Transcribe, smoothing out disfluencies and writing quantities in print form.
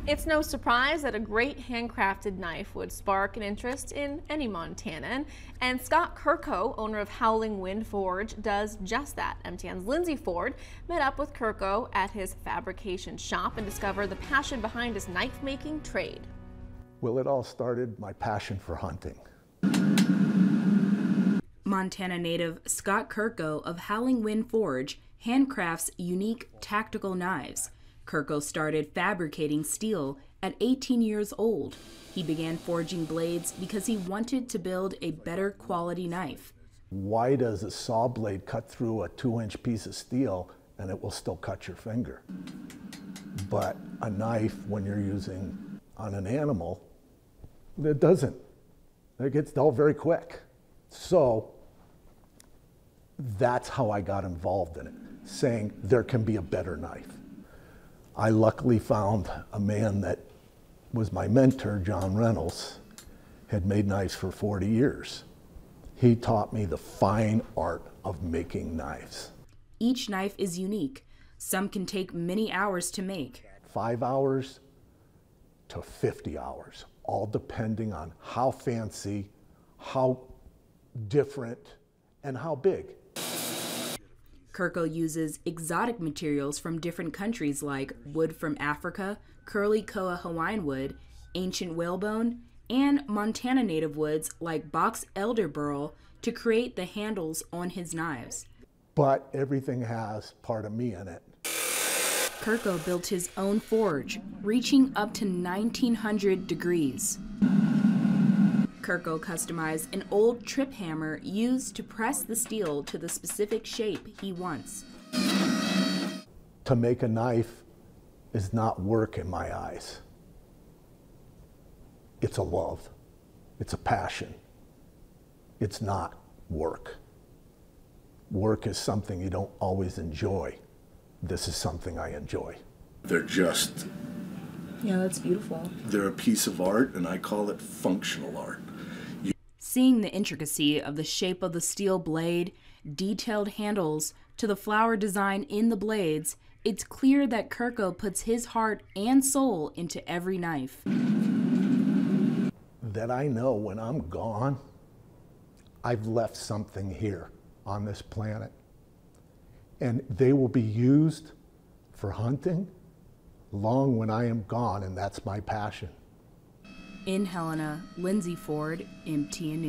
It's no surprise that a great handcrafted knife would spark an interest in any Montanan, and Scott Kirko, owner of Howling Wind Forge, does just that. MTN's Lindsay Ford met up with Kirko at his fabrication shop and discovered the passion behind his knife-making trade. Well, it all started my passion for hunting. Montana native Scott Kirko of Howling Wind Forge handcrafts unique tactical knives. Kirko started fabricating steel at 18 years old. He began forging blades because he wanted to build a better quality knife. Why does a saw blade cut through a 2-inch piece of steel and it will still cut your finger? But a knife, when you're using on an animal, it doesn't. It gets dull very quick. So that's how I got involved in it, saying there can be a better knife. I luckily found a man that was my mentor, John Reynolds, had made knives for 40 years. He taught me the fine art of making knives. Each knife is unique. Some can take many hours to make. 5 hours to 50 hours, all depending on how fancy, how different, and how big. Kirko uses exotic materials from different countries like wood from Africa, curly koa Hawaiian wood, ancient whalebone, and Montana native woods like box elder burl to create the handles on his knives. But everything has part of me in it. Kirko built his own forge, reaching up to 1900 degrees. Kirko customized an old trip hammer used to press the steel to the specific shape he wants. To make a knife is not work in my eyes. It's a love. It's a passion. It's not work. Work is something you don't always enjoy. This is something I enjoy. They're just... Yeah, that's beautiful. They're a piece of art, and I call it functional art. Seeing the intricacy of the shape of the steel blade, detailed handles, to the flower design in the blades, it's clear that Kirko puts his heart and soul into every knife. That I know when I'm gone, I've left something here on this planet. And they will be used for hunting long when I am gone, and that's my passion. In Helena, Lindsay Ford, MTN News.